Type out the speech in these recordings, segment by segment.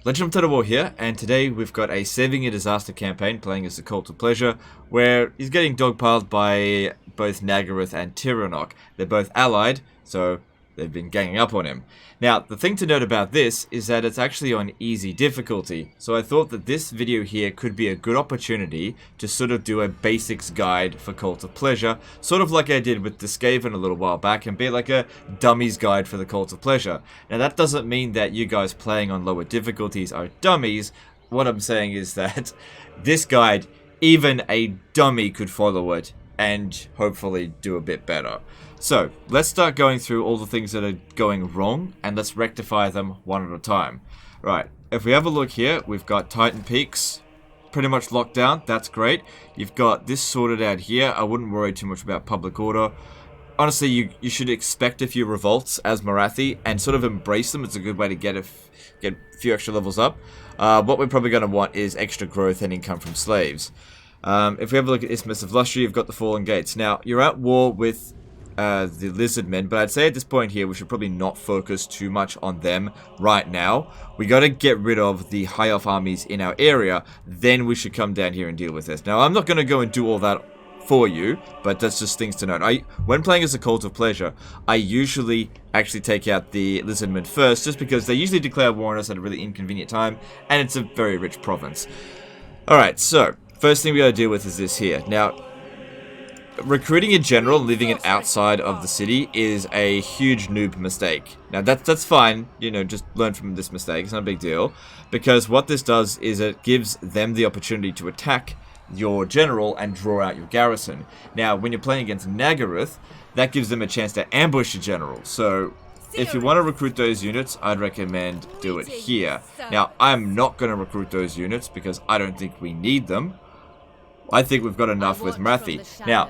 Legend of Untitled War here, and today we've got a Saving a Disaster campaign playing as the Cult of Pleasure, where he's getting dogpiled by both Nagaroth and Tiranoc. They're both allied, so they've been ganging up on him. Now, the thing to note about this is that it's actually on easy difficulty, so I thought that this video here could be a good opportunity to sort of do a basics guide for Cult of Pleasure, sort of like I did with Skaven a little while back, and be like a dummies guide for the Cult of Pleasure. Now, that doesn't mean that you guys playing on lower difficulties are dummies. What I'm saying is that this guide, even a dummy could follow it and hopefully do a bit better. So, let's start going through all the things that are going wrong, and let's rectify them one at a time. Right, if we have a look here, we've got Titan Peaks pretty much locked down. That's great. You've got this sorted out here. I wouldn't worry too much about public order. Honestly, you should expect a few revolts as Marathi and sort of embrace them. It's a good way to get a few extra levels up. What we're probably going to want is extra growth and income from slaves. If we have a look at Isthmus of Lustre, you've got the Fallen Gates. Now, you're at war with the lizard men, but I'd say at this point here we should probably not focus too much on them right now. We got to get rid of the high elf armies in our area, then we should come down here and deal with this. Now, I'm not going to go and do all that for you, but that's just things to note. When playing as a Cult of Pleasure, I usually actually take out the lizardmen first, just because they usually declare war on us at a really inconvenient time, and it's a very rich province. Alright, so first thing we got to deal with is this here. Now, recruiting a general and leaving it outside of the city is a huge noob mistake. Now that's fine, you know, just learn from this mistake, it's not a big deal. Because what this does is it gives them the opportunity to attack your general and draw out your garrison. Now, when you're playing against Nagaroth, that gives them a chance to ambush your general. So, if you want to recruit those units, I'd recommend do it here. Now, I'm not going to recruit those units because I don't think we need them. I think we've got enough with Marathi. Now,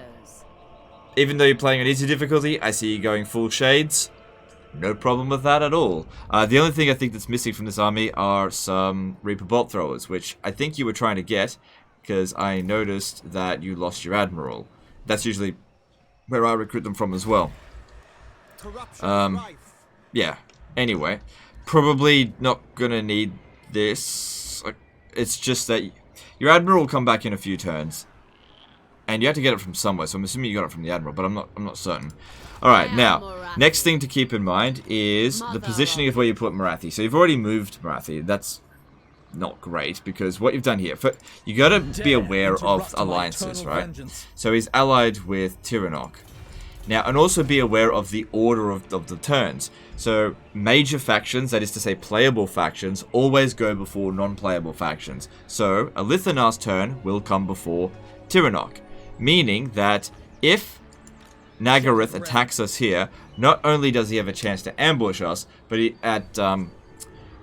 even though you're playing on easy difficulty, I see you going full shades. No problem with that at all. The only thing I think that's missing from this army are some Reaper Bolt Throwers, which I think you were trying to get, because I noticed that you lost your Admiral. That's usually where I recruit them from as well. Yeah. Anyway, probably not gonna need this. It's just that your Admiral will come back in a few turns. And you have to get it from somewhere, so I'm assuming you got it from the Admiral, but I'm not certain. Alright, now, next thing to keep in mind is the positioning of where you put Marathi. So you've already moved Marathi. That's not great, because what you've done here, you got to be aware of alliances, right? So he's allied with Tiranoc. Now, and also be aware of the order of the turns. So, major factions, that is to say playable factions, always go before non-playable factions. So, a Lithanar's turn will come before Tiranoc. Meaning that if Nagaroth attacks us here, not only does he have a chance to ambush us, but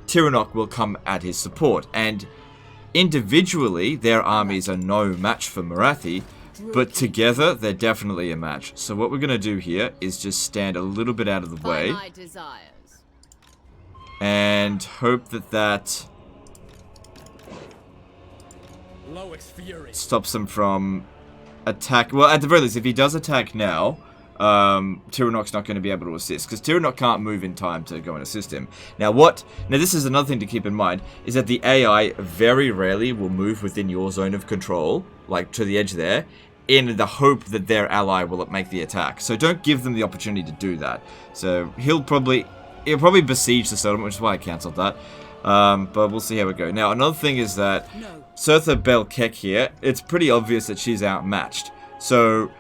Tiranoc will come at his support. And individually, their armies are no match for Marathi, but together, they're definitely a match. So what we're going to do here is just stand a little bit out of the way. And hope that stops them from attack. Well, at the very least, if he does attack now, Tiranoc's not going to be able to assist, because Tiranoc can't move in time to go and assist him. Now this is another thing to keep in mind, is that the AI very rarely will move within your zone of control, like to the edge there, in the hope that their ally will make the attack. So don't give them the opportunity to do that. So he'll probably besiege the settlement, which is why I cancelled that. But we'll see how we go. Now, another thing is that Surtha Belkek here, it's pretty obvious that she's outmatched. So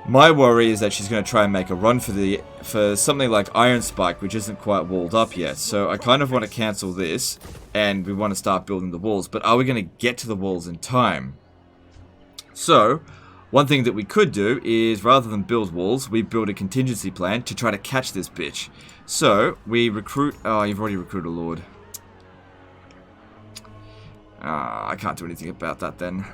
my worry is that she's going to try and make a run for something like Iron Spike, which isn't quite walled up yet. So I kind of want to cancel this, and we want to start building the walls. But are we going to get to the walls in time? So, one thing that we could do is, rather than build walls, we build a contingency plan to try to catch this bitch. So, we recruit... Oh, you've already recruited a Lord. I can't do anything about that then.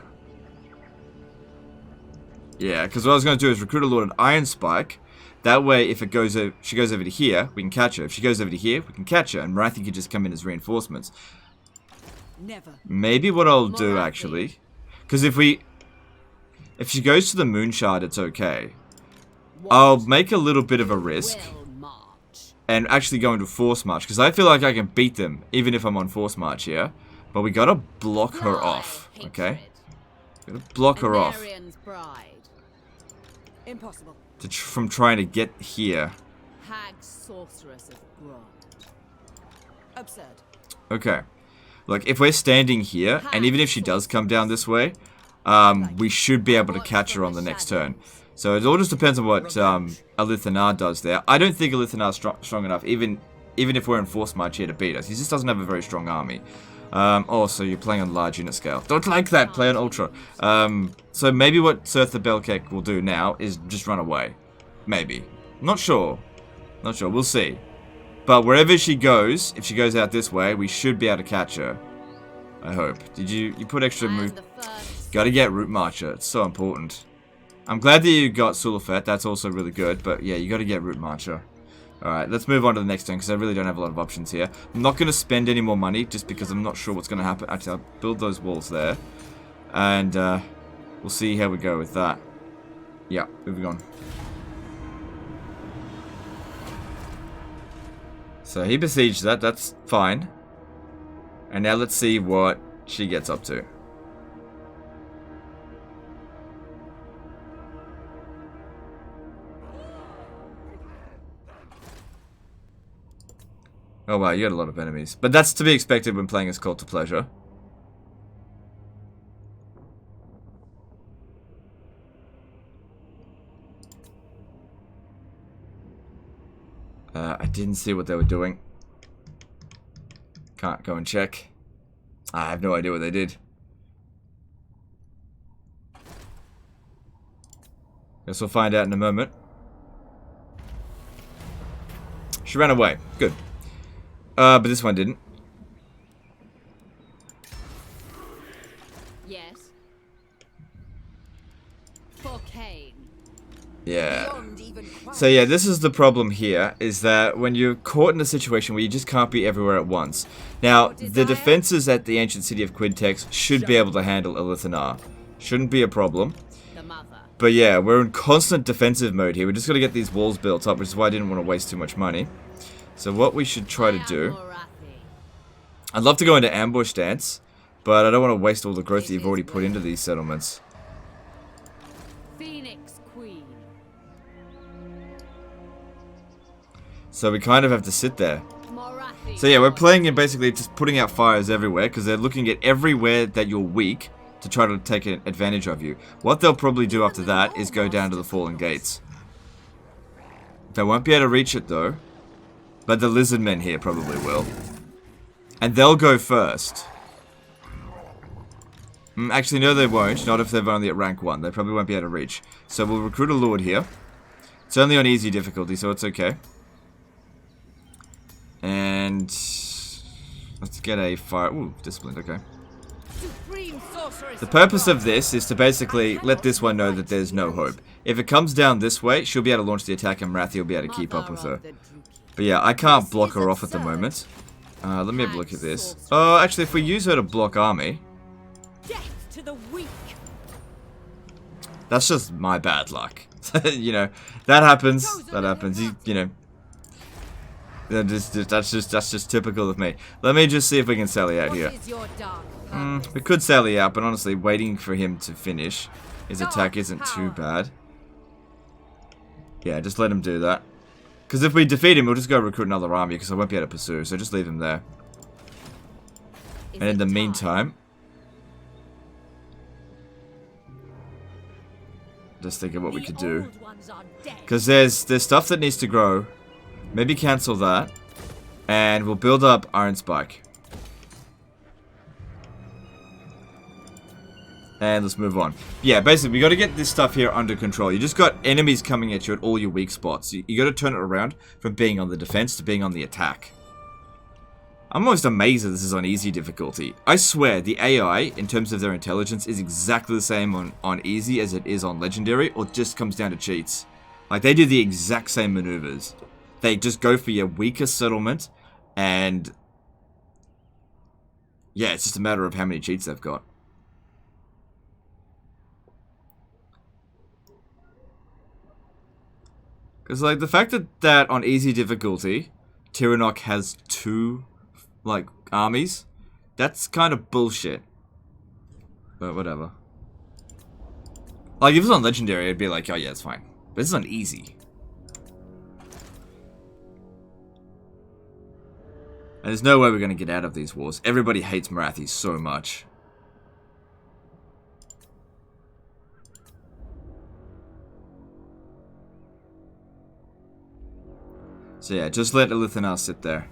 Yeah, because what I was going to do is recruit a Lord at Iron Spike. That way, if she goes over to here, we can catch her. If she goes over to here, we can catch her. And Marathi could just come in as reinforcements. Maybe what I'll do, actually... Because if she goes to the Moon Shard, it's okay. I'll make a little bit of a risk. and actually go into force march, because I feel like I can beat them even if I'm on force march here. But we gotta block her off, okay? Gotta block her off. Impossible. From trying to get here. Hag sorceress of Grond. Absurd. Okay. Look, if we're standing here, and even if she does come down this way, we should be able to catch her on the next turn. So it all just depends on what Elithanar does there. I don't think Elithanar's strong enough, even if we're in force march here, to beat us. He just doesn't have a very strong army. Oh, so you're playing on large unit scale. Don't like that, play on ultra. So maybe what Surtha Belkek will do now is just run away. Maybe. Not sure. Not sure, we'll see. But wherever she goes, if she goes out this way, we should be able to catch her. I hope. Did you put extra move? Gotta get Root Marcher, it's so important. I'm glad that you got Sulafet, that's also really good, but yeah, you gotta get Root Marcher. Alright, let's move on to the next turn, because I really don't have a lot of options here. I'm not gonna spend any more money, just because I'm not sure what's gonna happen. Actually, I'll build those walls there. And, we'll see how we go with that. Yeah, moving on. So he besieged that, that's fine. And now let's see what she gets up to. Oh wow, you got a lot of enemies. But that's to be expected when playing as Cult to Pleasure. I didn't see what they were doing. Can't go and check. I have no idea what they did. Guess we'll find out in a moment. She ran away. Good. But this one didn't. Yes. For Kane. Yeah. So yeah, this is the problem here, is that when you're caught in a situation where you just can't be everywhere at once. Now, the defenses at the ancient city of Quintex should be able to handle Elithanar. Shouldn't be a problem. But yeah, we're in constant defensive mode here. We just got to get these walls built up, which is why I didn't want to waste too much money. So what we should try to do... I'd love to go into ambush stance, but I don't want to waste all the growth that you've already put into these settlements. So we kind of have to sit there. So yeah, we're playing in basically just putting out fires everywhere, because they're looking at everywhere that you're weak to try to take advantage of you. What they'll probably do after that is go down to the Fallen Gates. They won't be able to reach it though, but the lizard men here probably will. And they'll go first. Actually, no they won't, not if they're only at rank 1. They probably won't be able to reach. So we'll recruit a lord here. It's only on easy difficulty, so it's okay. And let's get a fire. Ooh, disciplined, okay. The purpose of this is to basically let this one know that there's no hope. If it comes down this way, she'll be able to launch the attack and Wrathy will be able to keep up with her. But yeah, I can't block her off at the moment. Let me have a look at this. Oh, actually, if we use her to block army... That's just my bad luck. You know, that happens. That happens. You know... That's just typical of me. Let me just see if we can sally out here. We could sally out, but honestly, waiting for him to finish his attack isn't too bad. Yeah, just let him do that. Because if we defeat him, we'll just go recruit another army, because I won't be able to pursue, so just leave him there. And in the meantime... Just think of what we could do. Because there's stuff that needs to grow. Maybe cancel that. And we'll build up Iron Spike. And let's move on. Yeah, basically, we got to get this stuff here under control. You just got enemies coming at you at all your weak spots. You got to turn it around from being on the defense to being on the attack. I'm almost amazed that this is on easy difficulty. I swear, the AI, in terms of their intelligence, is exactly the same on easy as it is on legendary, or just comes down to cheats. Like, they do the exact same maneuvers. They just go for your weakest settlement, and... yeah, it's just a matter of how many cheats they've got. Because, like, the fact that on easy difficulty, Tiranoc has 2, like, armies, that's kind of bullshit. But whatever. Like, if it was on Legendary, I'd be like, oh yeah, it's fine. But this is on easy. And there's no way we're going to get out of these wars. Everybody hates Marathi so much. So yeah, just let Elithanar sit there.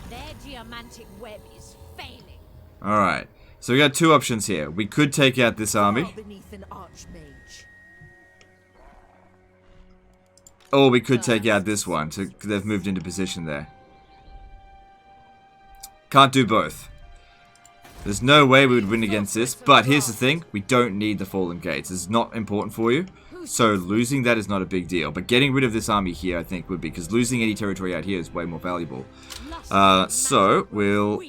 Their geomantic web is failing. Alright, so we got 2 options here. We could take out this army. Beneath an archmage. Or we could take out this one. So they've moved into position there. Can't do both. There's no way we would win against this. But here's the thing. We don't need the Fallen Gates. It's not important for you. So losing that is not a big deal. But getting rid of this army here, I think, would be. Because losing any territory out here is way more valuable. So we'll...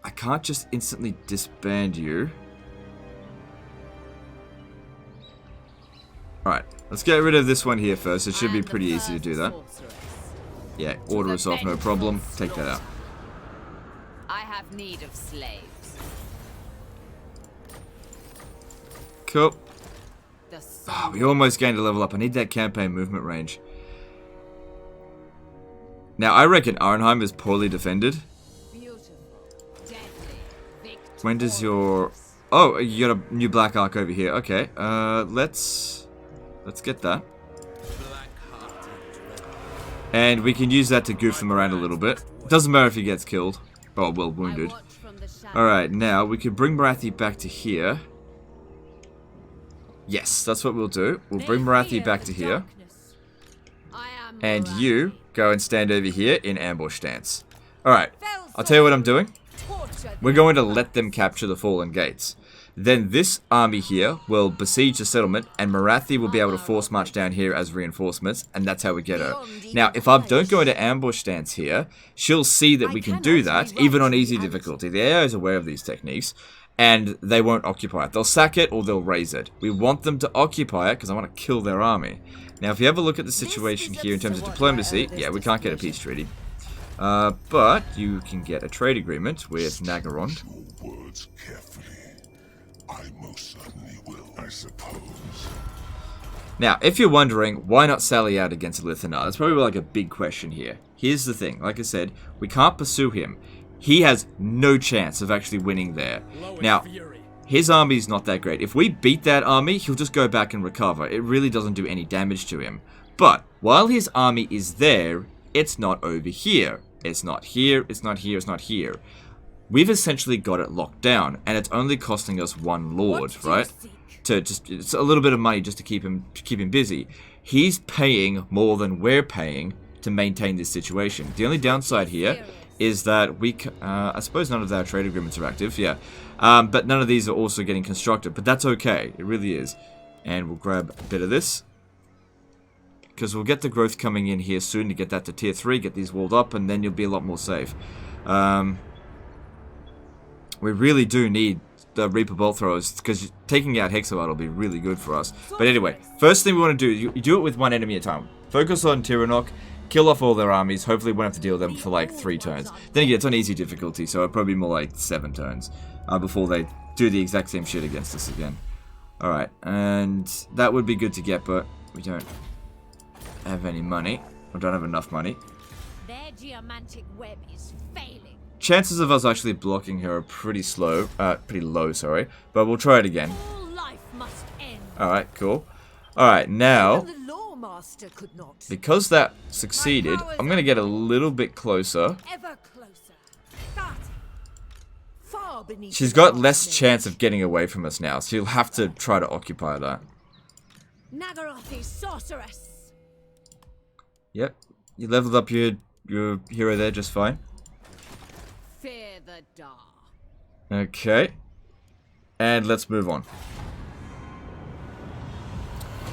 I can't just instantly disband you. Alright, let's get rid of this one here first. It should be pretty easy to do that. Yeah, order us off, no problem. Take that out. I have need of slaves. Cool. Oh, we almost gained a level up. I need that campaign movement range. Now, I reckon Arnheim is poorly defended. When does your... Oh, you got a new black arc over here. Okay, let's get that. And we can use that to goof them around a little bit. Doesn't matter if he gets killed. Oh, well, wounded. Alright, now we can bring Marathi back to here. Yes, that's what we'll do. We'll bring Marathi back to here. And you go and stand over here in ambush stance. Alright, I'll tell you what I'm doing. We're going to let them capture the Fallen Gates. Then this army here will besiege the settlement, and Marathi will be able to force march down here as reinforcements, and that's how we get her. Now, if I don't go into ambush stance here, she'll see that we can do that, even on easy difficulty. The AI is aware of these techniques, and they won't occupy it. They'll sack it, or they'll raise it. We want them to occupy it, because I want to kill their army. Now, if you have a look at the situation here in terms of diplomacy, yeah, we can't get a peace treaty. But you can get a trade agreement with Nagaron. Words carefully. I most certainly will, I suppose. Now, if you're wondering, why not sally out against Elithanar? That's probably like a big question here. Here's the thing, like I said, we can't pursue him. He has no chance of actually winning there. Now, his army's not that great. If we beat that army, he'll just go back and recover. It really doesn't do any damage to him. But, while his army is there, it's not over here. It's not here, it's not here, it's not here. We've essentially got it locked down, and it's only costing us 1 lord, right? It's a little bit of money just to keep him busy. He's paying more than we're paying to maintain this situation. The only downside here is that I suppose none of our trade agreements are active, yeah. But none of these are also getting constructed, but that's okay. It really is. And we'll grab a bit of this, because we'll get the growth coming in here soon to get that to tier 3, get these walled up, and then you'll be a lot more safe. We really do need the Reaper Bolt Throwers, because taking out Hexawad will be really good for us. But anyway, first thing we want to do, you do it with 1 enemy at a time. Focus on Tiranoc, kill off all their armies, hopefully we won't have to deal with them for like 3 turns. Then again, it's on easy difficulty, so it'll probably be more like 7 turns before they do the exact same shit against us again. Alright, and that would be good to get, but we don't have any money. We don't have enough money. Their geomantic web is failing. Chances of us actually blocking her are pretty low, sorry. But we'll try it again. All life must end. Alright, cool. Alright, now, The Lawmaster could not. because that succeeded, I'm going to get a little bit closer. Ever closer. Starting. Far beneath She's the got less archmage. chance of getting away from us now, so you'll have to try to occupy that. Nagarothi sorceress. Yep, you leveled up your hero there just fine. Fear the dark. Okay. And let's move on.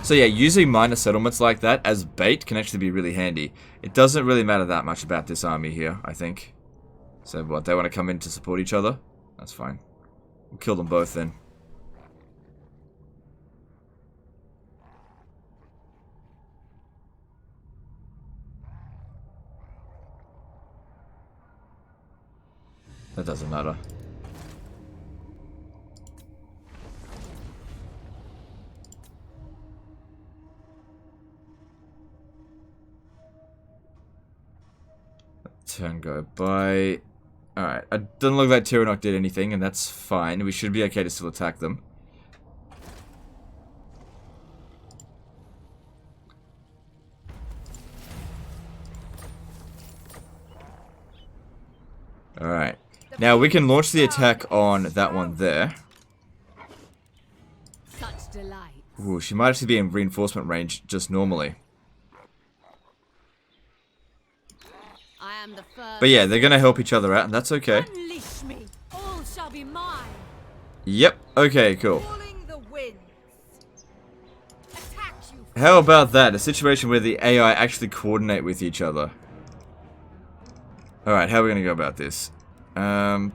So yeah, using minor settlements like that as bait can actually be really handy. It doesn't really matter that much about this army here, I think. So what, they want to come in to support each other? That's fine. We'll kill them both then. That doesn't matter. Turn go by. Alright, it doesn't look like Tyrannok did anything, and that's fine. We should be okay to still attack them. Alright. Now we can launch the attack on that one there. Such delight. Ooh, she might actually be in reinforcement range just normally. I am the first. But yeah, they're gonna help each other out, and that's okay. Unleash me. All shall be mine. Yep, okay, cool. Calling the winds. Attack you. How about that? A situation where the AI actually coordinate with each other. Alright, how are we gonna go about this? Now,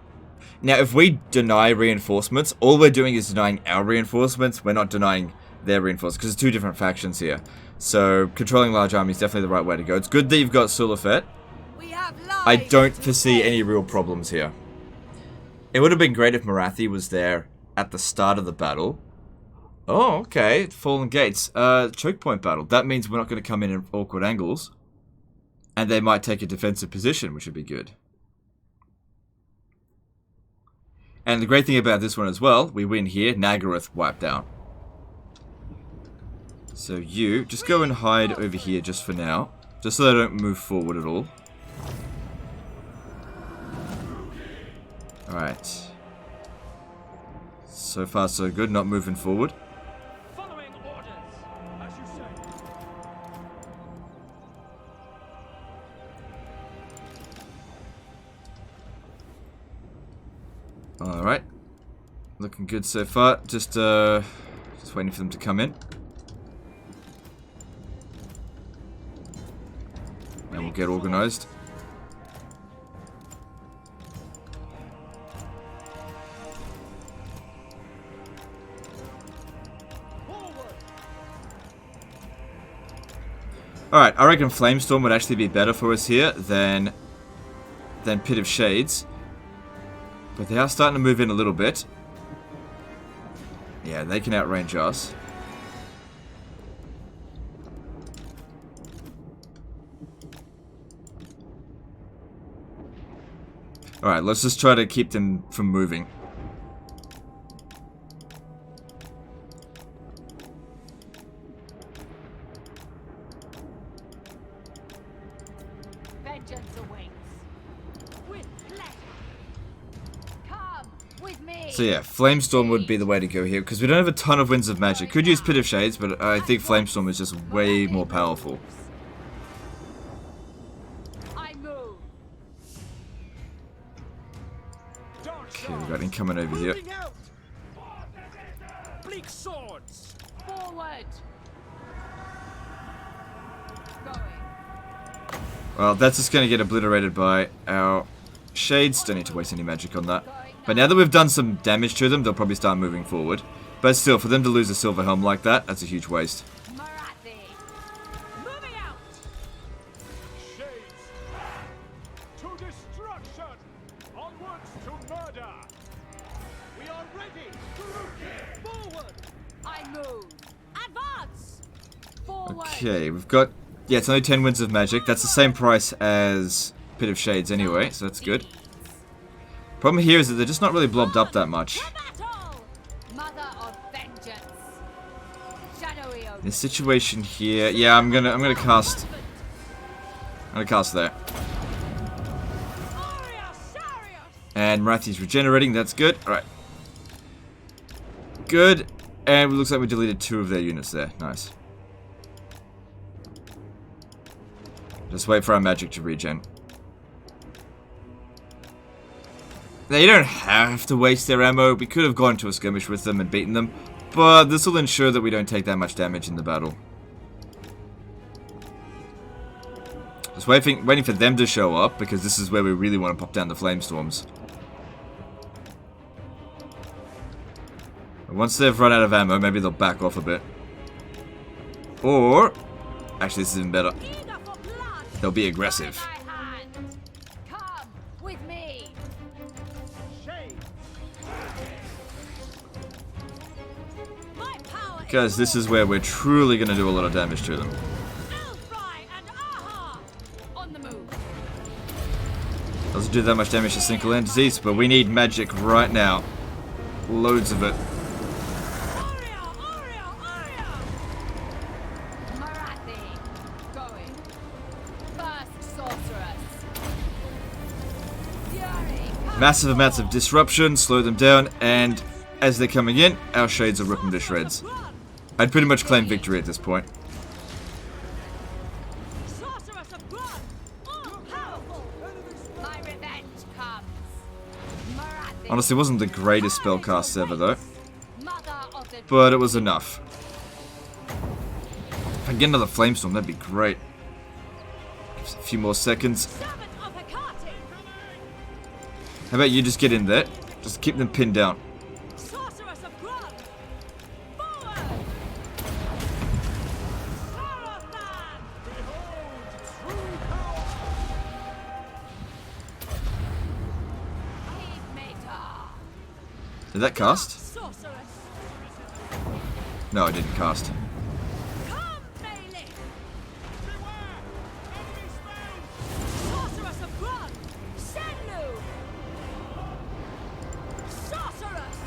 if we deny reinforcements, all we're doing is denying our reinforcements. We're not denying their reinforcements, because there's two different factions here. So, controlling large armies is definitely the right way to go. It's good that you've got Sulafet. I don't foresee any real problems here. It would have been great if Marathi was there at the start of the battle. Oh, okay. Fallen Gates. Choke point battle. That means we're not going to come in awkward angles. And they might take a defensive position, which would be good. And the great thing about this one as well, we win here, Nagaroth wiped out. So you, just go and hide over here just for now. Just so they don't move forward at all. Alright. So far so good, not moving forward. Following orders, as you say. Alright. Looking good so far. Just waiting for them to come in. And we'll get organized. Alright, I reckon Flamestorm would actually be better for us here than Pit of Shades. But they are starting to move in a little bit. Yeah, they can outrange us. Alright, let's just try to keep them from moving. Vengeance awaits. With pleasure. Come with me. So yeah, Flamestorm would be the way to go here, because we don't have a ton of Winds of Magic. Could use Pit of Shades, but I think Flamestorm is just way more powerful. I move. Okay, we've got incoming over here. Moving out. Bleak swords. Forward. Going. Well, that's just going to get obliterated by our Shades. Don't need to waste any magic on that. But now that we've done some damage to them, they'll probably start moving forward. But still, for them to lose a Silver Helm like that, that's a huge waste. Marathi. Moving out. Shades. To destruction. Onwards to murder. We are ready. Forward. I move. Advance. Forward. Okay, we've got... Yeah, it's only 10 Winds of Magic. That's the same price as Pit of Shades anyway, so that's good. Problem here is that they're just not really blobbed up that much. To battle. Mother of vengeance. Shadowy oath. This situation here... Yeah, I'm gonna cast... I'm gonna cast there. And Marathi's regenerating, that's good. Alright. Good. And it looks like we deleted 2 of their units there. Nice. Just wait for our magic to regen. Now, you don't have to waste their ammo. We could have gone to a skirmish with them and beaten them. But this will ensure that we don't take that much damage in the battle. Just waiting for them to show up, because this is where we really want to pop down the Flamestorms. Once they've run out of ammo, maybe they'll back off a bit. Or... Actually, this is even better. They'll be aggressive. Come with me. Guys, this is where we're truly going to do a lot of damage to them. On the move. Doesn't do that much damage to single entities, but we need magic right now. Loads of it. Marathi. Going. First sorceress. Fury. Massive amounts of disruption, slow them down, and as they're coming in, our shades will rip them to shreds. I'd pretty much claim victory at this point. Sorceress of blood. All powerful. My revenge comes. Marathi. Honestly, it wasn't the greatest spellcast ever though, Mother of the but it was enough. If I can get another flamestorm, that'd be great. Give us a few more seconds. servant of Hecate. How about you just get in there? Just keep them pinned down. Sorceress of blood. Forward. Sarathan. Mater. Did that cast? Sorceress. No, I didn't cast. Come, Bailey. Sorceress of blood. Shenlu. Sorceress.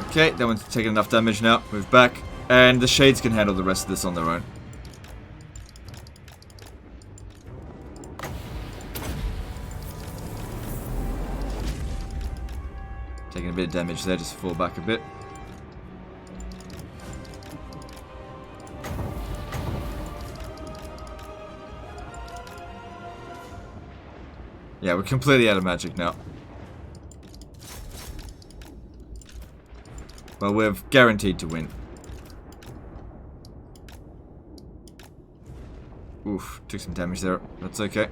Okay, that one's taking enough damage now. Move back. And the shades can handle the rest of this on their own. Taking a bit of damage there, just fall back a bit. Yeah, we're completely out of magic now. Well, we're guaranteed to win. Oof, took some damage there. That's okay.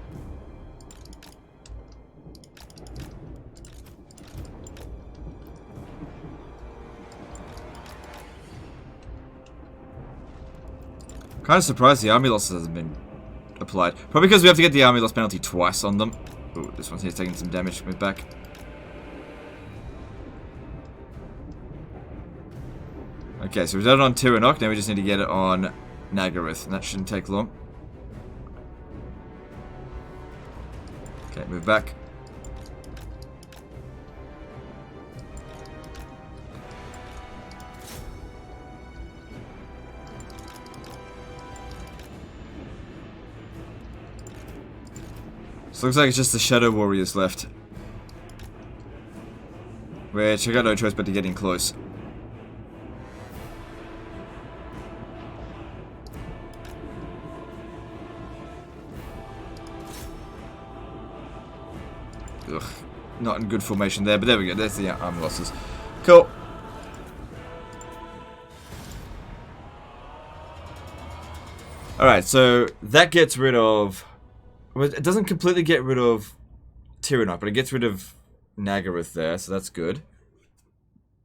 Kind of surprised the army loss hasn't been applied. Probably because we have to get the army loss penalty twice on them. Ooh, this one's here taking some damage. Move back. Okay, so we've done it on Tiranoc. Now we just need to get it on Nagaroth, and that shouldn't take long. Okay, move back. So looks like it's just the Shadow Warriors left. Which I got no choice but to get in close. Ugh, not in good formation there, but there we go. There's the arm losses. Cool. Alright, so that gets rid of... Well, it doesn't completely get rid of Tiranoc, but it gets rid of Nagaroth there, so that's good.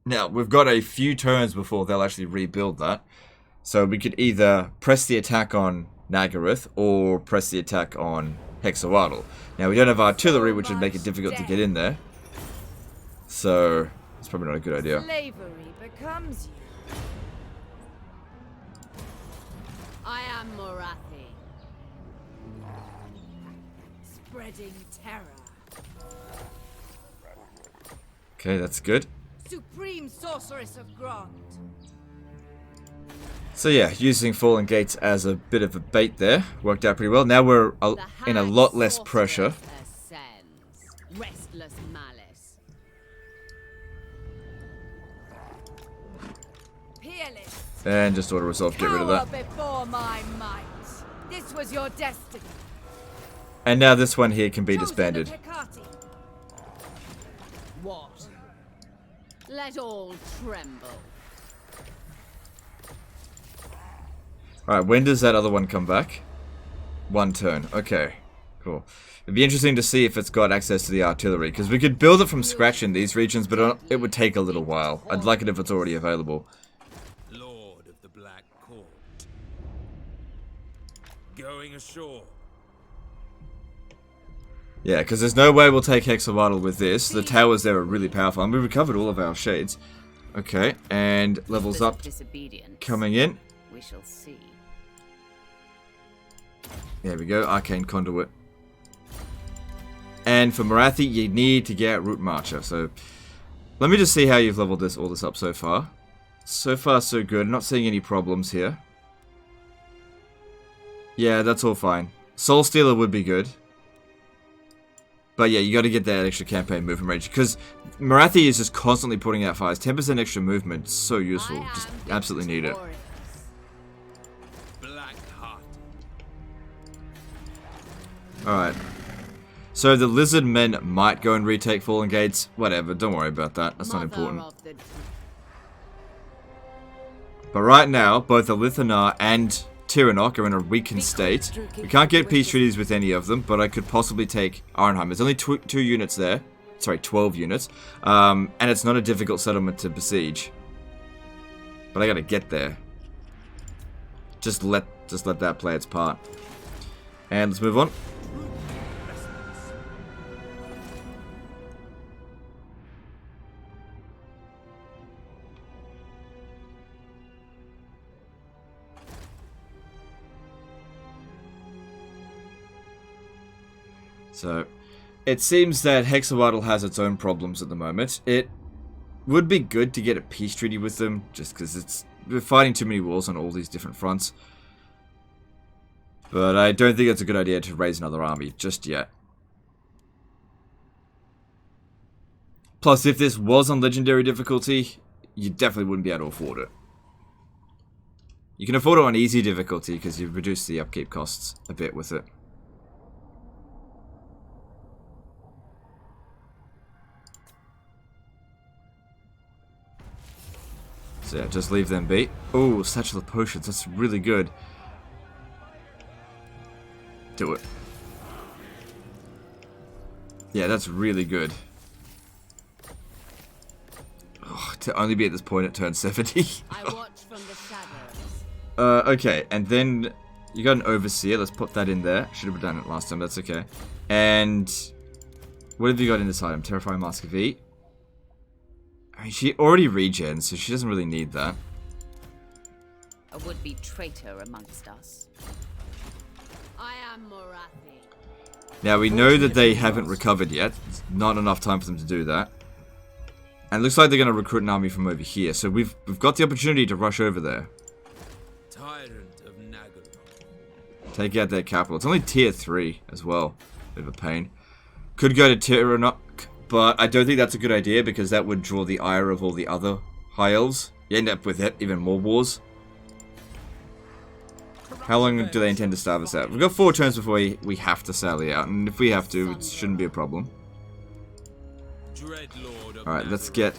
Now, we've got a few turns before they'll actually rebuild that. So we could either press the attack on Nagaroth, or press the attack on Hexawatl. Now, we don't have artillery, which would make it difficult to get in there. So, it's probably not a good idea. Slavery becomes you. I am Morathi. Spreading terror. Okay, that's good. Supreme sorceress of Grond. So yeah, using Fallen Gates as a bit of a bait there worked out pretty well. Now we're in a lot less pressure. Ascends. Restless malice. Peerless. And just auto resolve, get rid of that. Cower before my might. This was your destiny. And now this one here can be Chosen disbanded. of Hecate. What? Let all tremble. Alright, when does that other one come back? One turn. Okay, cool. It'd be interesting to see if it's got access to the artillery, because we could build it from scratch in these regions, but it would take a little while. I'd like it if it's already available. Lord of the Black Court. Going ashore. Yeah, because there's no way we'll take Hexawatl with this. The towers there are really powerful, and we recovered all of our shades. Okay, and levels up Disobedience. coming in. We shall see. There we go, Arcane Conduit. And for Marathi, you need to get Root Marcher. So let me just see how you've leveled all this up so far. So far, so good. Not seeing any problems here. Yeah, that's all fine. Soul Stealer would be good. But yeah, you got to get that extra campaign movement range. Because Marathi is just constantly putting out fires. 10% extra movement, so useful. Just absolutely need it. Alright. So the lizard men might go and retake Fallen Gates. Whatever, don't worry about that. That's not important. But right now, both the Lithanar and Tiranoc are in a weakened state. We can't get peace treaties with any of them, but I could possibly take Arnheim. There's only two units there. Sorry, 12 units. And it's not a difficult settlement to besiege. But I gotta get there. Just let that play its part. And let's move on. So, it seems that Hexawattle has its own problems at the moment. It would be good to get a peace treaty with them, just because we're fighting too many wars on all these different fronts. But I don't think it's a good idea to raise another army just yet. Plus, if this was on Legendary difficulty, you definitely wouldn't be able to afford it. You can afford it on Easy difficulty, because you've reduced the upkeep costs a bit with it. So yeah, just leave them be. Oh, Satchel of Potions, that's really good. Do it. Yeah, that's really good. Oh, to only be at this point at turn 70. I watch from the shadows. Okay, and then you got an Overseer. Let's put that in there. Should have done it last time, that's okay. And what have you got in this item? Terrifying Mask of E. I mean, she already regens, so she doesn't really need that. A would-be traitor amongst us. I am Morathi. Now, we know that they haven't recovered yet. It's not enough time for them to do that. And it looks like they're going to recruit an army from over here. So we've got the opportunity to rush over there. Tyrant of Nagaroth. Take out their capital. It's only tier 3 as well. Bit of a pain. Could go to Tiranoc, but I don't think that's a good idea because that would draw the ire of all the other High Elves. You end up with even more wars. How long do they intend to starve us out? We've got 4 turns before we have to sally out, and if we have to, it shouldn't be a problem. Alright, let's get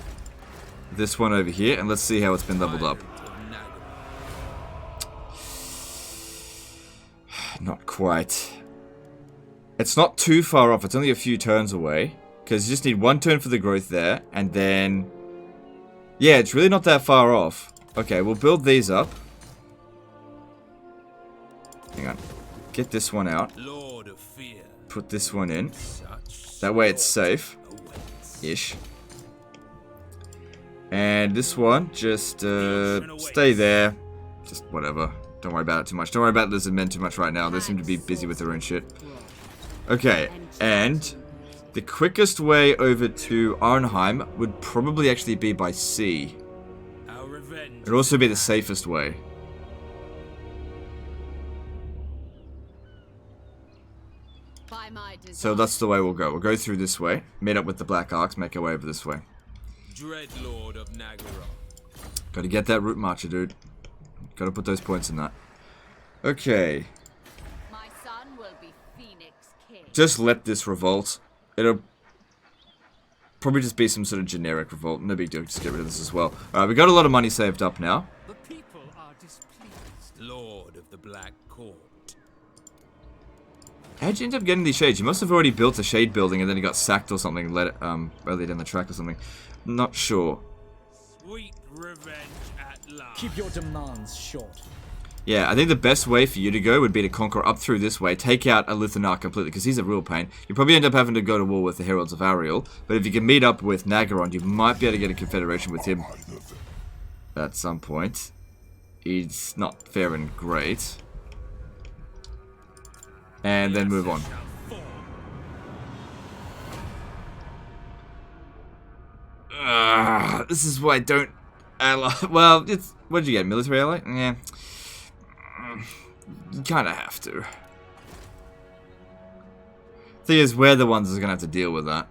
this one over here, and let's see how it's been leveled up. Not quite. It's not too far off, it's only a few turns away. Because you just need 1 turn for the growth there, and then... yeah, it's really not that far off. Okay, we'll build these up. Hang on. Get this one out. Put this one in. That way it's safe-ish. And this one, just stay there. Just whatever. Don't worry about it too much. Don't worry about lizard men too much right now. They seem to be busy with their own shit. Okay, and... the quickest way over to Arnheim would probably actually be by sea. It would also be the safest way. So that's the way we'll go. We'll go through this way, meet up with the Black Arcs, make our way over this way. Dreadlord of Nagaroth. Gotta get that Root Marcher, dude. Gotta put those points in that. Okay. My son will be Phoenix King. Just let this revolt. It'll probably just be some sort of generic revolt. No big deal, just get rid of this as well. Alright, we got a lot of money saved up now. The people are displeased. Lord of the Black Court. How'd you end up getting these shades? You must have already built a shade building and then you got sacked or something, let it early down the track or something. Not sure. Sweet revenge at last. Keep your demands short. Yeah, I think the best way for you to go would be to conquer up through this way, take out a Lithanar completely, because he's a real pain. You probably end up having to go to war with the Heralds of Ariel, but if you can meet up with Nagaron, you might be able to get a confederation with him at some point. He's not faring great. And then move on. This is why I don't ally. Well, it's... What did you get? Military ally? Yeah. You kind of have to. Thing is, we're the ones that's going to have to deal with that.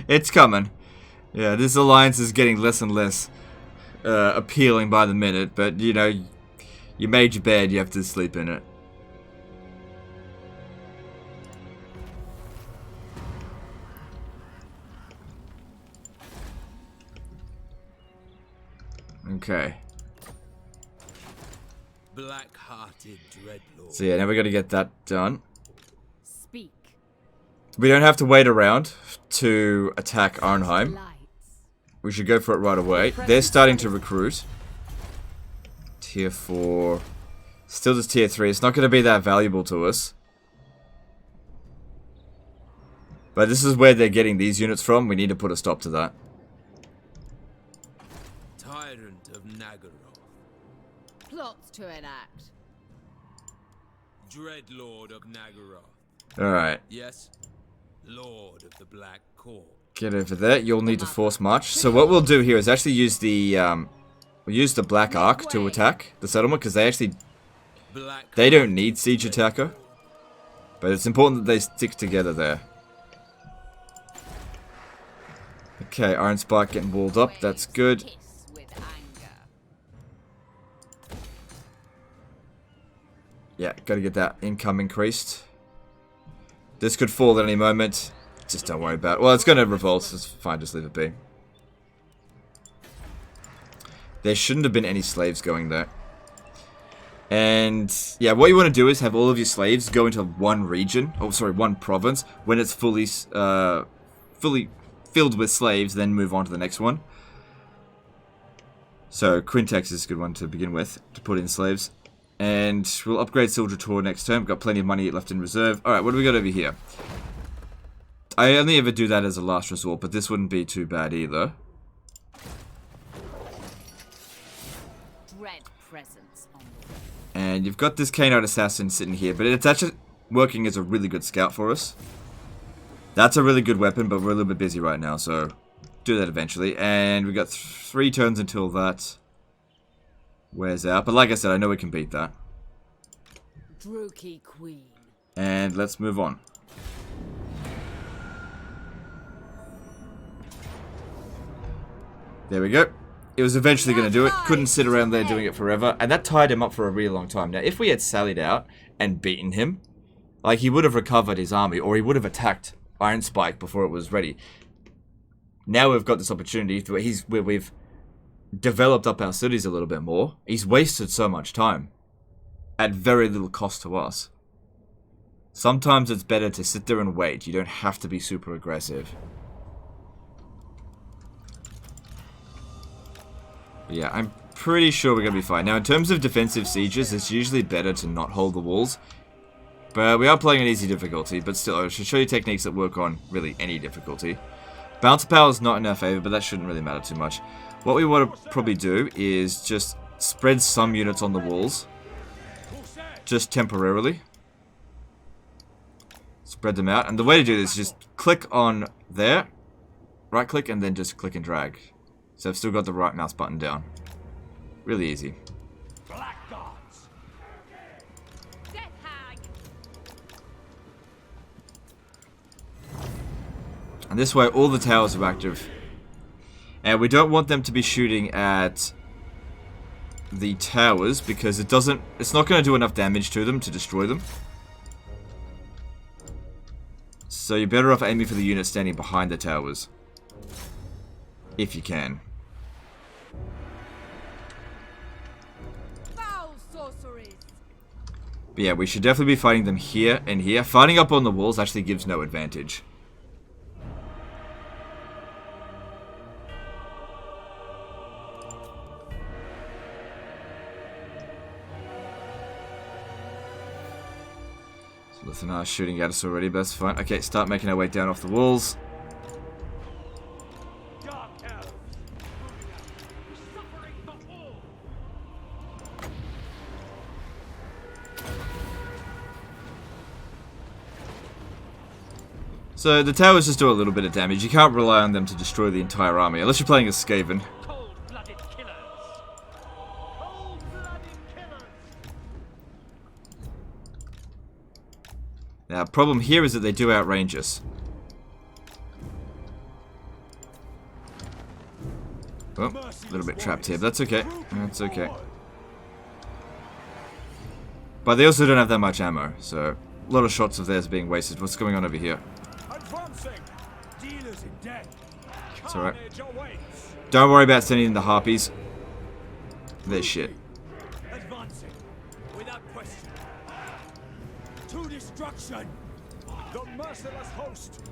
It's coming. Yeah, this alliance is getting less and less appealing by the minute, but you know, you made your bed, you have to sleep in it. Okay. Black-hearted dreadlord. So yeah, now we got to get that done. Speak. We don't have to wait around to attack Arnheim. Lights. We should go for it right away. They're starting to recruit. Tier 4. Still just tier 3. It's not going to be that valuable to us. But this is where they're getting these units from. We need to put a stop to that. Tyrant of Nagaroth. Plots to enact. Dreadlord of Nagaroth. Alright. Yes, Lord of the Black Court. Get over there. You'll need to force march. So what we'll do here is actually use the Black Arc to attack the settlement, because they don't need siege attacker. But it's important that they stick together there. Okay, Iron Spike getting walled up. That's good. Yeah, gotta get that income increased. This could fall at any moment. Just don't worry about it. Well, it's gonna revolt. It's fine, just leave it be. There shouldn't have been any slaves going there. And yeah, what you want to do is have all of your slaves go into one region. Oh, sorry, one province. When it's fully filled with slaves, then move on to the next one. So Quintex is a good one to begin with, to put in slaves. And we'll upgrade Silver Tour next term. Got plenty of money left in reserve. Alright, what do we got over here? I only ever do that as a last resort, but this wouldn't be too bad either. Dread presence on the way. And you've got this Canine Assassin sitting here, but it's actually working as a really good scout for us. That's a really good weapon, but we're a little bit busy right now, so do that eventually. And we've got 3 turns until that wears out. But like I said, I know we can beat that. Drooky Queen. And let's move on. There we go. It was eventually going to do it. Couldn't sit around there doing it forever. And that tied him up for a really long time. Now, if we had sallied out and beaten him, like, he would have recovered his army, or he would have attacked Iron Spike before it was ready. Now we've got this opportunity where we've developed up our cities a little bit more. He's wasted so much time at very little cost to us. Sometimes it's better to sit there and wait. You don't have to be super aggressive. But yeah, I'm pretty sure we're going to be fine. Now, in terms of defensive sieges, it's usually better to not hold the walls. But we are playing an easy difficulty, but still, I should show you techniques that work on really any difficulty. Bounce power is not in our favor, but that shouldn't really matter too much. What we want to probably do is just spread some units on the walls. Just temporarily. Spread them out. And the way to do this is just click on there. Right click and then just click and drag. So I've still got the right mouse button down. Really easy. Blackguards. Death hag. And this way all the towers are active. And we don't want them to be shooting at the towers because it's not going to do enough damage to them to destroy them. So you're better off aiming for the unit standing behind the towers. If you can. Foul sorceries. But yeah, we should definitely be fighting them here and here. Fighting up on the walls actually gives no advantage. So Lithanar shooting at us already, but that's fine. Okay, start making our way down off the walls. Dark elves. Moving out. Suffering for all. So the towers just do a little bit of damage. You can't rely on them to destroy the entire army, unless you're playing as Skaven. Cold-blooded killers. Cold-blooded killers. Now, problem here is that they do outrange us. Oh, a little bit trapped here, but that's okay. That's okay. But they also don't have that much ammo, so a lot of shots of theirs being wasted. What's going on over here? Advancing. Dealers in death. It's alright. Carnage awaits. Don't worry about sending in the harpies. They're shit. Advancing. Without question. To destruction. The merciless host.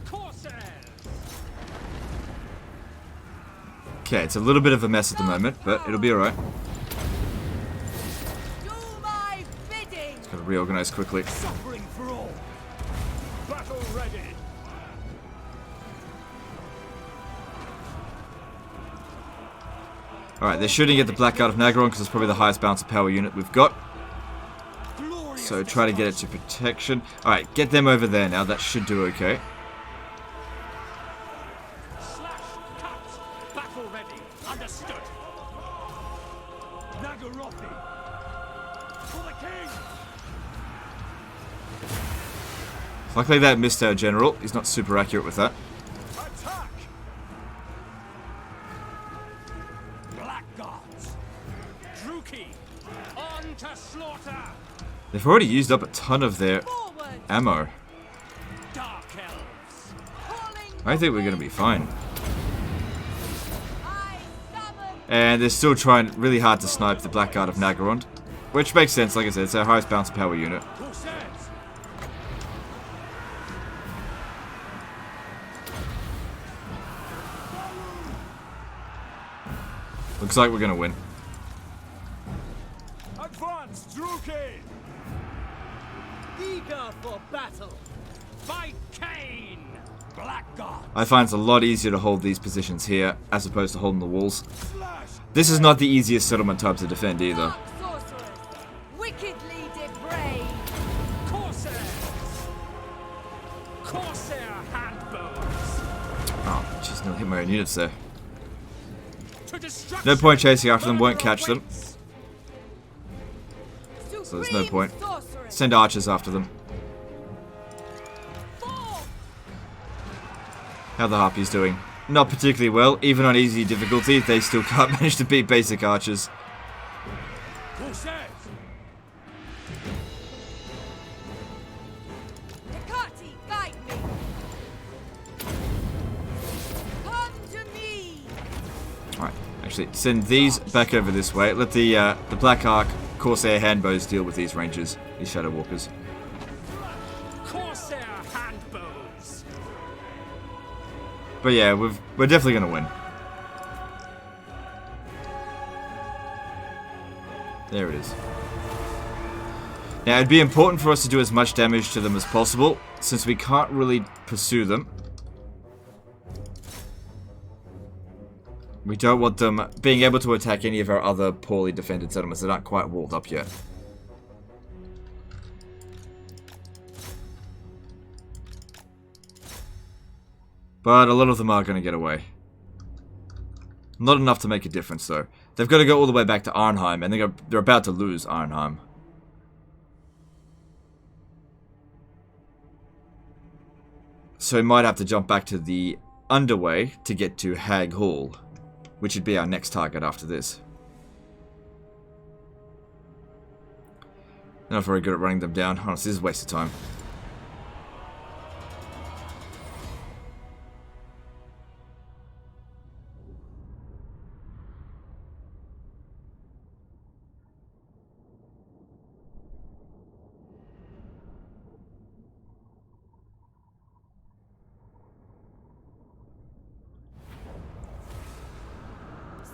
Corsairs. Okay, it's a little bit of a mess at the moment, but it'll be alright. Do my bidding. Gotta reorganize quickly. Suffering for all. Battle ready. Alright, they're shooting at the Black Guard of Nagaron because it's probably the highest balance of power unit we've got. Glorious. So try to get it to protection. Alright, get them over there now. That should do okay. Slash. Cut. Battle ready. Understood. Nagarothi. For the king. Luckily that missed our general. He's not super accurate with that. Attack. Blackguards. Druki. On to slaughter. They've already used up a ton of their Forward. ammo. Dark elves. Calling. I think we're going to be fine. I summon. And they're still trying really hard to snipe the Black Guard of Nagaron. Which makes sense, like I said, it's our highest balance of power unit. Corsairs. Looks like we're going to win. Advance, Druki. Eager for battle. By Cain. Blackguard. I find it's a lot easier to hold these positions here as opposed to holding the walls. Slash. This is not the easiest settlement type to defend either. Dark sorcerers. Wickedly depraved. Corsairs. Corsair handbows. Oh, jeez, no, hit my own units there. To destruction. No point chasing after them, won't catch them. Awaits. So there's no point. Sorceress. Send archers after them. Fall. How the Harpies doing? Not particularly well. Even on easy difficulty, they still can't manage to beat basic archers. Corsairs. Hecate, guide me. Come to me. Alright, actually, send these back over this way. Let the Black Ark Corsair handbows deal with these rangers, these Shadow Walkers. Corsair handbows. But yeah, we're definitely going to win. There it is. Now, it'd be important for us to do as much damage to them as possible, since we can't really pursue them. We don't want them being able to attack any of our other poorly defended settlements that aren't quite walled up yet. But a lot of them are going to get away. Not enough to make a difference, though. They've got to go all the way back to Arnheim, and they're about to lose Arnheim. So we might have to jump back to the Underway to get to Hag Hall, which would be our next target after this. They're not very good at running them down. Honestly, this is a waste of time.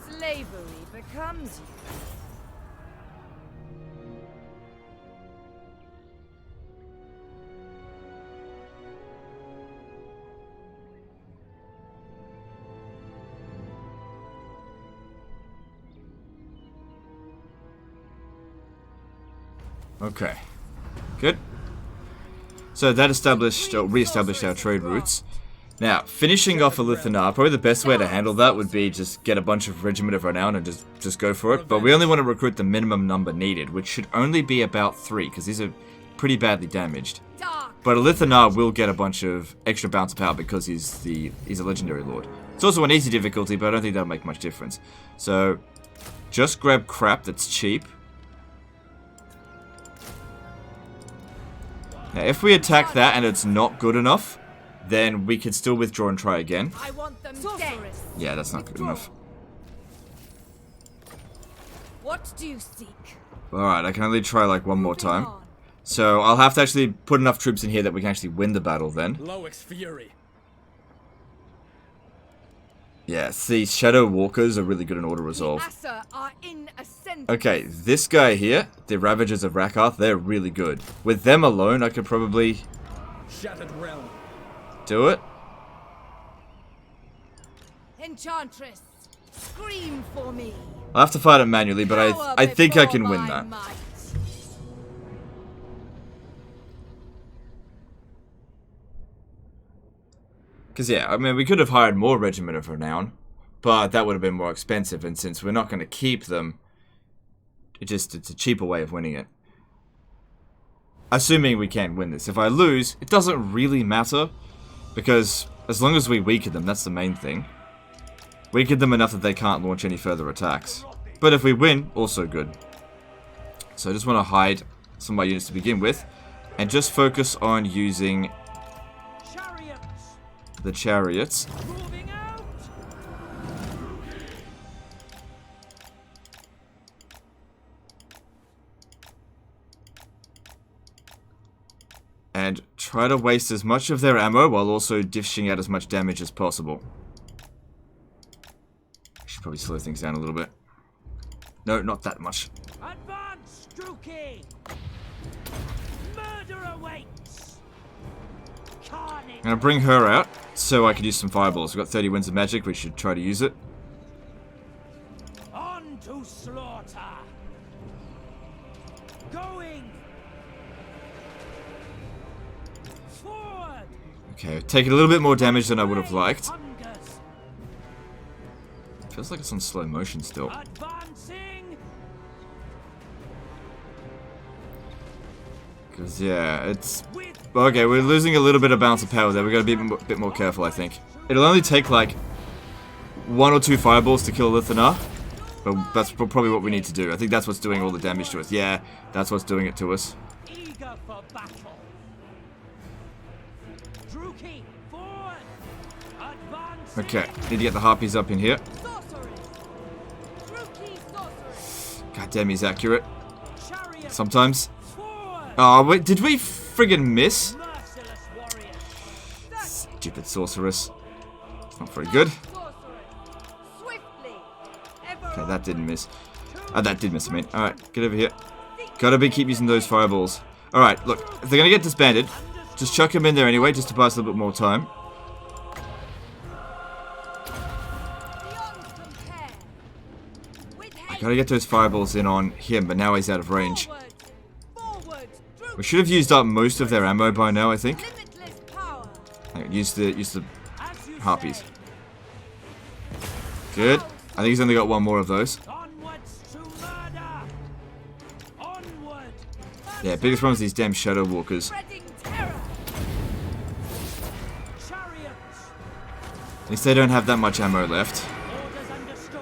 Slavery becomes you. Okay. Good. So that established, or re-established our trade routes. Now, finishing off a Lithanar, probably the best way to handle that would be just get a bunch of Regiment of Renown and just go for it. But we only want to recruit the minimum number needed, which should only be about 3, because these are pretty badly damaged. But a Lithanar will get a bunch of extra bounce of power because he's a legendary lord. It's also an easy difficulty, but I don't think that'll make much difference. So, just grab crap that's cheap. Now, if we attack that and it's not good enough, then we can still withdraw and try again. I want them dead. Yeah, that's not good enough. What do you seek? Alright, I can only try like one more time. So I'll have to actually put enough troops in here that we can actually win the battle then. Loic's fury. Yeah, see, Shadow Walkers are really good in auto resolve. Asa are in ascendance. Okay, this guy here, the Ravagers of Rakarth, they're really good. With them alone, I could probably Shattered realm. do it. Enchantress, scream for me. I'll have to fight it manually, but Power I think I can before win my that. might. Because, yeah, I mean, we could have hired more Regiment of Renown, but that would have been more expensive, and since we're not going to keep them, it's a cheaper way of winning it. Assuming we can win this. If I lose, it doesn't really matter, because as long as we weaken them, that's the main thing. Weaken them enough that they can't launch any further attacks. But if we win, also good. So I just want to hide some of my units to begin with, and just focus on using the chariots. Moving out. And try to waste as much of their ammo while also dishing out as much damage as possible. Should probably slow things down a little bit. No, not that much. Advance, Druki. Murder awaits. Carnage. I'm gonna bring her out so I can use some fireballs. We've got 30 winds of magic, we should try to use it. On to slaughter. Going. Forward. Okay, taking a little bit more damage than I would have liked. Hungers. Feels like it's on slow motion still. Advancing. Because, yeah, it's... Okay, we're losing a little bit of balance of power there. We've got to be a bit more careful, I think. It'll only take, like, 1 or 2 fireballs to kill a Lithanar. But that's probably what we need to do. I think that's what's doing all the damage to us. Yeah, that's what's doing it to us. Eager for battle. Druki, forward. Advancing. Okay, need to get the Harpies up in here. Sorceress. Druki sorceress. God damn, he's accurate. Chariot. Sometimes. Forward. Oh, wait, did we friggin' miss? Merciless warrior. Stupid sorceress. It's not very good. Sorceress. Swiftly. Ever Okay, that didn't miss. That did miss, I mean. Alright, get over here. Gotta keep using those fireballs. Alright, look, if they're gonna get disbanded, just chuck them in there anyway, just to buy us a little bit more time. beyond compare. With I hate. gotta get those fireballs in on him, but now he's out of range. Forward. Forward. Druki. We should have used up most of their ammo by now, I think. Limitless power. Hang on, use the As you Harpies. say. Good. I think he's only got one more of those. Onwards to murder. Onward. Yeah, biggest problem is these damn Shadow Walkers. Spreading terror. Chariots. At least they don't have that much ammo left. Orders understood.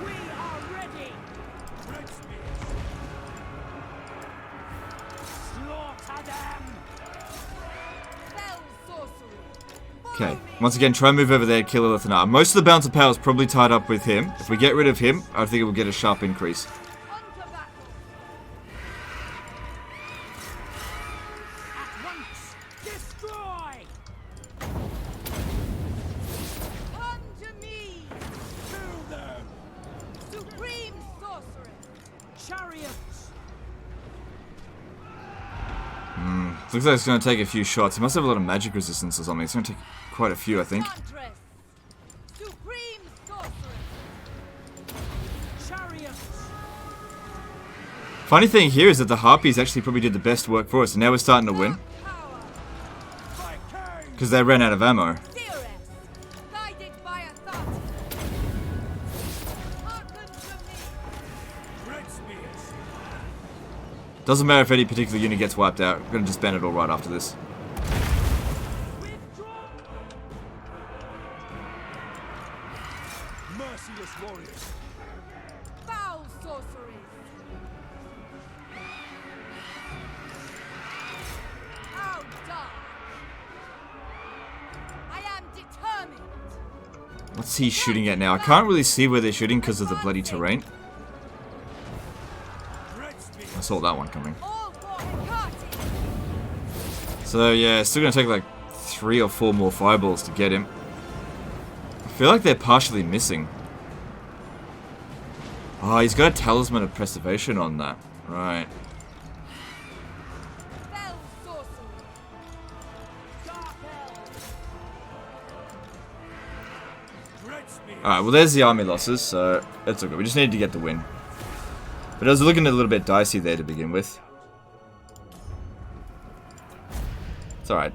We are ready. Spell sorcery. Okay, once again, try and move over there and kill Elithanar. Most of the balance of power is probably tied up with him. If we get rid of him, I think it will get a sharp increase. On to battle. At once. Destroy! Come to me. Kill them! Supreme sorcery. Chariots! Looks like it's going to take a few shots. He must have a lot of magic resistance or something. It's going to take quite a few, I think. Huntress. Supreme sorcery. Chariots! Funny thing here is that the Harpies actually probably did the best work for us, and now we're starting to win. Power. My king! Because they ran out of ammo. Seeress. Guided by authority. Hearken to me. Red spears! Doesn't matter if any particular unit gets wiped out. We're going to disband it all right after this. Withdraw! Merciless warriors! Foul sorceries. How dark. I am determined. What's he shooting at now? I can't really see where they're shooting because of the bloody terrain. Red spears! I saw that one coming. All for Hecate. So yeah, it's still going to take like 3 or 4 more fireballs to get him. I feel like they're partially missing. Oh, he's got a Talisman of Preservation on that. Right. Spell sorcery. Dark elves! Red spears! Alright, well there's the army losses, so that's all good. We just needed to get the win. But I was looking a little bit dicey there to begin with. It's alright.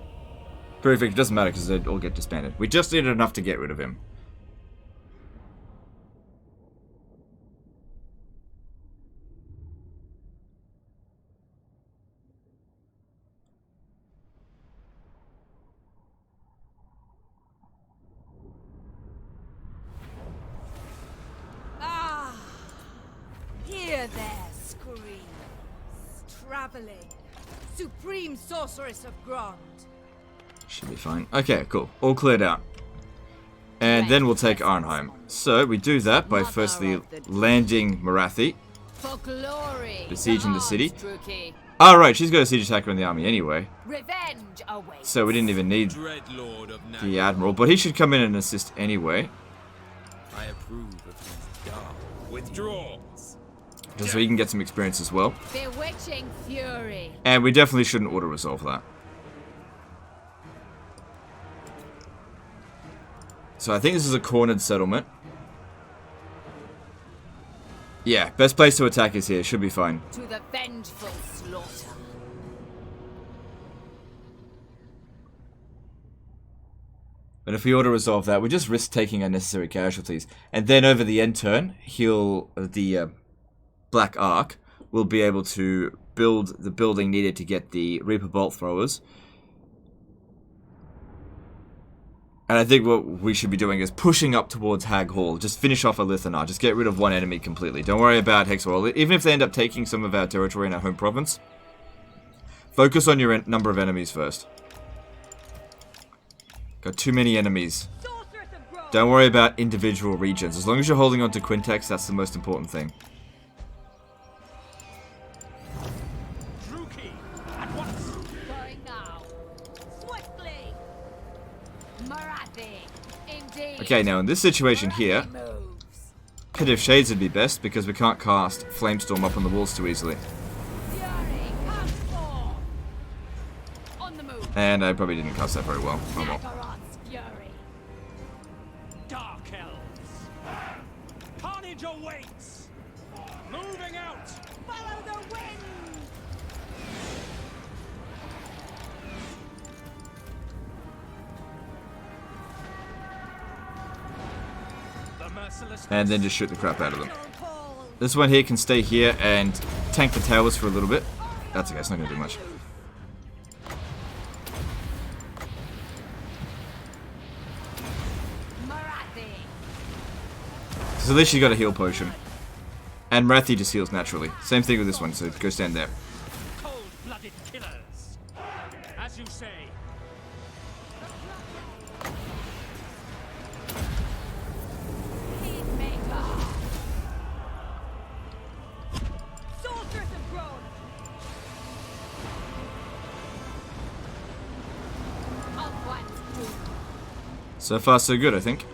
Perfect, it doesn't matter because they all get disbanded. We just needed enough to get rid of him. Ah. Hear their screams. Traveling. Supreme sorceress of Grond. Should be fine. Okay, cool. All cleared out. And then we'll take Arnheim. So we do that by firstly landing Marathi, For glory. besieging the city. Druki. Alright, she's got a siege attacker in the army anyway. Revenge awaits. So we didn't even need Dreadlord of the Nagara. Admiral, but he should come in and assist anyway. I approve of these dark withdrawals. Just so he can get some experience as well. Bewitching fury. And we definitely shouldn't auto-resolve that. So I think this is a cornered settlement. Yeah, best place to attack is here. Should be fine. To the vengeful slaughter. But if we auto-resolve that, we just risk taking unnecessary casualties. And then over the end turn, the Black Ark will be able to build the building needed to get the Reaper Bolt Throwers. And I think what we should be doing is pushing up towards Hag Hall. Just finish off Elithanar. Just get rid of one enemy completely. Don't worry about Hexwall. Even if they end up taking some of our territory in our home province, focus on your number of enemies first. Got too many enemies. Sorceress of Grond. Don't worry about individual regions. As long as you're holding on to Quintex, that's the most important thing. Druki! At once! Going now. Swiftly. Marathi. Indeed. Okay, now in this situation here, Marathi moves. Pit of Shades would be best because we can't cast Flamestorm up on the walls too easily. Fury. Cast forth. On the move. And I probably didn't cast that very well. Oh well. Nagaroth's fury. Dark elves! Carnage awaits! Moving out! Follow the wind. The merciless And then just shoot the crap out of them. Call. This one here can stay here and tank the towers for a little bit. That's okay, it's not going to do much. Marathi. So at least she got a heal potion. And Marathi just heals naturally. Same thing with this one, so go stand there. cold-blooded killers! As you say. Peacemaker. Soldiers have grown. Of one's doom. So far, so good, I think.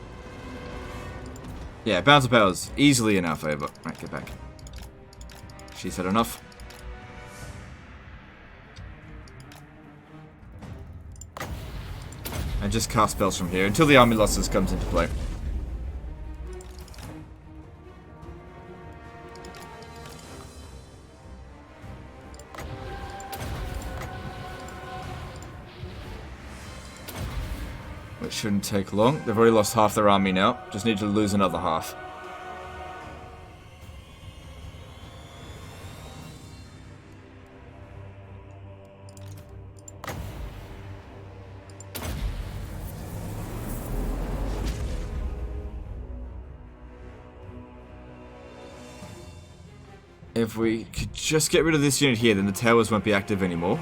Yeah, bounce of powers easily in our favor. Right, get back. She's had enough. And just cast spells from here until the army losses comes into play. Which shouldn't take long. They've already lost half their army now. Just need to lose another half. If we could just get rid of this unit here, then the towers won't be active anymore.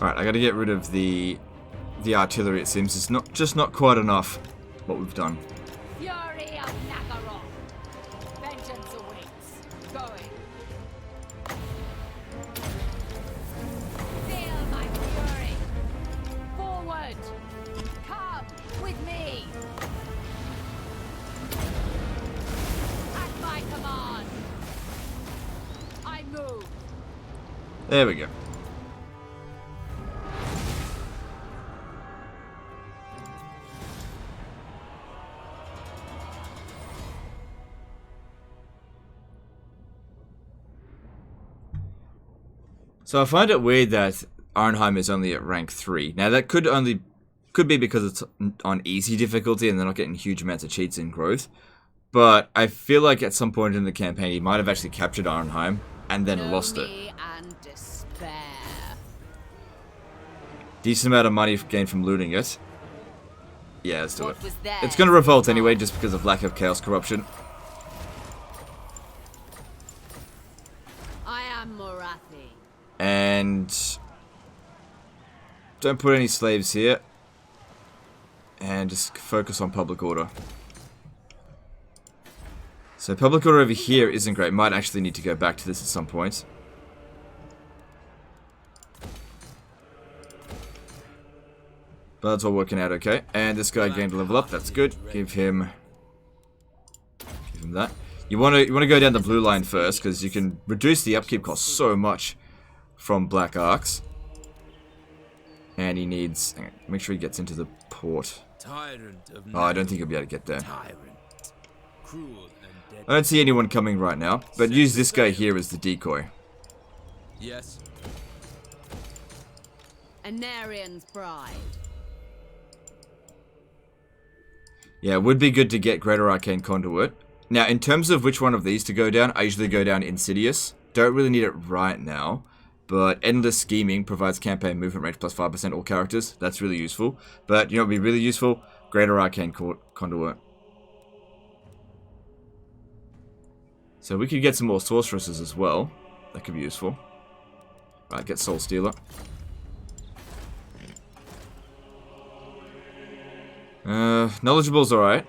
Alright, I gotta get rid of the artillery, it seems. It's not quite enough what we've done. Fury of Nagaroth. Vengeance awaits. Going. Feel my fury. Forward. Come with me. At my command. I move. There we go. So I find it weird that Arnheim is only at rank 3. Now that could be because it's on easy difficulty and they're not getting huge amounts of cheats in growth. But I feel like at some point in the campaign he might have actually captured Arnheim and then lost it. And despair. Decent amount of money gained from looting it. Yeah, let's do it. What was theirs It's gonna revolt is anyway mine. just because of lack of chaos corruption. I am Morathi. And don't put any slaves here. And just focus on public order. So public order over here isn't great. Might actually need to go back to this at some point. But it's all working out okay. And this guy gained a level up. That's good. Give him that. You want to go down the blue line first because you can reduce the upkeep cost so much from Black Arcs. And he needs... hang on, make sure he gets into the port. Tyrant of Oh, I don't think he'll be able to get there. Tyrant. Cruel and deadly. I don't see anyone coming right now, but use this guy here as the decoy. Yes. Anarian's bride. Yeah, it would be good to get Greater Arcane Conduit. Now, in terms of which one of these to go down, I usually go down Insidious. Don't really need it right now, but Endless Scheming provides campaign movement range plus 5% all characters. That's really useful. But, you know what would be really useful? Greater Arcane Conduit. So we could get some more Sorceresses as well. That could be useful. Right, get Soul Stealer. Knowledgeable's alright.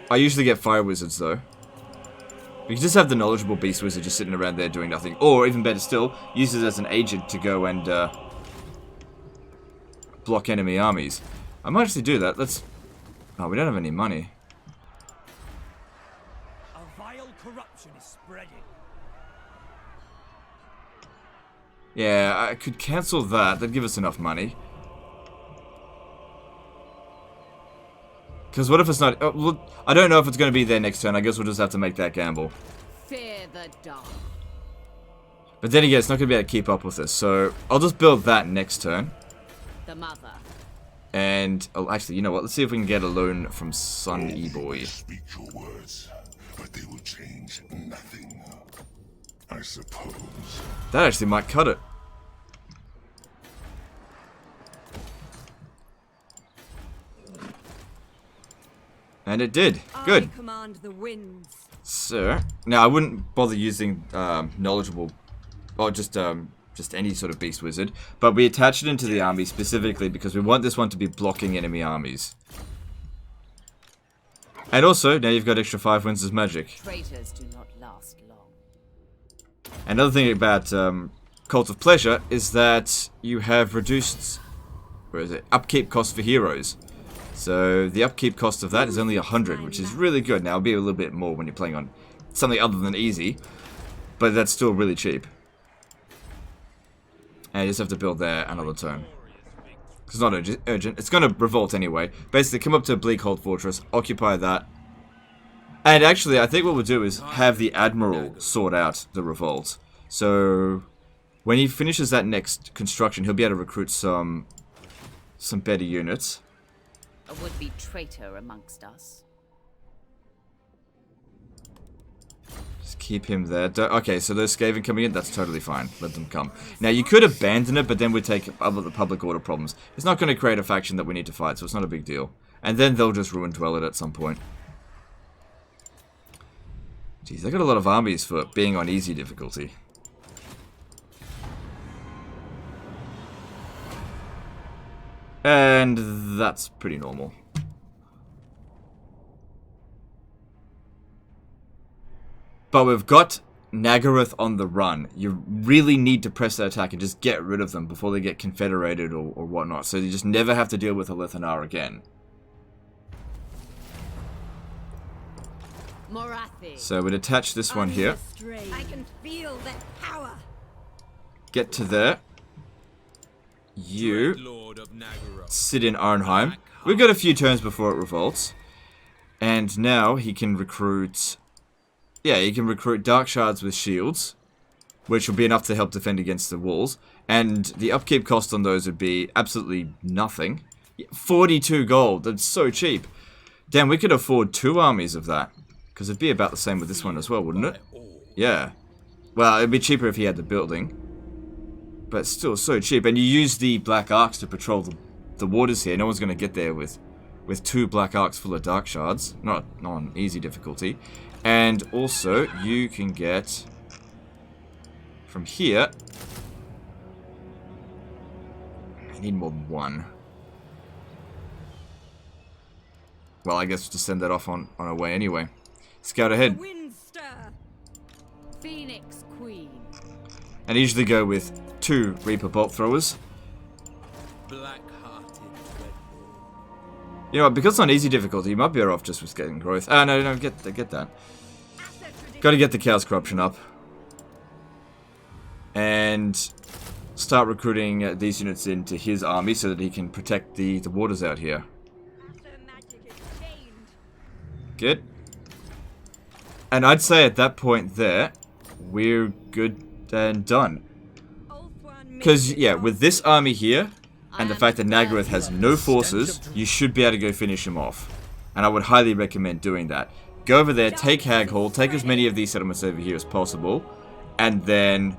I usually get Fire Wizards though. We can just have the Knowledgeable Beast Wizard just sitting around there doing nothing. Or, even better still, use it as an agent to go and block enemy armies. I might actually do that. Let's... oh, we don't have any money. A vile corruption is spreading. Yeah, I could cancel that. That'd give us enough money. Because what if it's not... oh, look, I don't know if it's going to be there next turn. I guess we'll just have to make that gamble. Fear the dark. But then again, it's not going to be able to keep up with this. So, I'll just build that next turn. The mother. And... oh, actually, you know what? Let's see if we can get a loan from Sun E-Boy. Speak your words, but they will change nothing. I suppose. That actually might cut it. And it did. Good. I command the winds. So, now I wouldn't bother using knowledgeable, or just any sort of beast wizard, but we attached it into the army specifically because we want this one to be blocking enemy armies. And also, now you've got extra 5 wins as magic. Traitors do not last long. Another thing about Cult of Pleasure is that you have reduced, where is it, upkeep cost for heroes. So the upkeep cost of that is only 100, which is really good. Now it'll be a little bit more when you're playing on something other than easy, but that's still really cheap. And you just have to build there another turn. It's not urgent. It's going to revolt anyway. Basically, come up to Bleakhold Fortress, occupy that. And actually, I think what we'll do is have the Admiral sort out the revolt. So, when he finishes that next construction, he'll be able to recruit some better units. A would-be traitor amongst us. Just keep him there. Okay, so those Skaven coming in, that's totally fine. Let them come. Now, you could abandon it, but then we'd take up the public order problems. It's not going to create a faction that we need to fight, so it's not a big deal. And then they'll just ruin Dweller at some point. Jeez, they got a lot of armies for being on easy difficulty. And that's pretty normal. But we've got Nagaroth on the run. You really need to press that attack and just get rid of them before they get confederated or whatnot. So you just never have to deal with a Lethanar again. Morathi. So we'd attach this one here. I can feel that power. Get to there. You Lord of Nagaroth. sit in Arnheim. We've got a few turns before it revolts. And now he can recruit... Yeah, he can recruit Dark Shards with shields, which will be enough to help defend against the walls. And the upkeep cost on those would be absolutely nothing. 42 gold, that's so cheap. Damn, we could afford 2 armies of that. Because it'd be about the same with this one as well, wouldn't it? Yeah. Well, it'd be cheaper if he had the building. But still so cheap. And you use the Black Arcs to patrol the waters here. No one's going to get there with 2 Black Arcs full of Dark Shards. Not on easy difficulty. And also, you can get... From here... I need more than 1. Well, I guess just send that off on our way anyway. Scout ahead. Phoenix Queen. And I usually go with 2 Reaper Bolt Throwers. Black-hearted dreadful. You know what, because on easy difficulty, you might be better off just with getting growth. Ah, no, get that. Gotta get the Chaos Corruption up. And start recruiting these units into his army so that he can protect the waters out here. Good. And I'd say at that point there, we're good and done. Because, yeah, with this army here, and the fact that Nagaroth has no forces, you should be able to go finish him off. And I would highly recommend doing that. Go over there, take Hag Hall, take as many of these settlements over here as possible, and then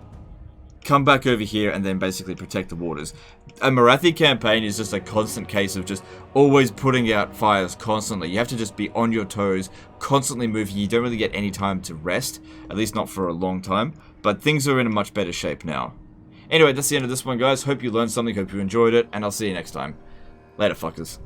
come back over here and then basically protect the waters. A Morathi campaign is just a constant case of just always putting out fires constantly. You have to just be on your toes, constantly moving. You don't really get any time to rest, at least not for a long time, but things are in a much better shape now. Anyway, that's the end of this one, guys. Hope you learned something, hope you enjoyed it, and I'll see you next time. Later, fuckers.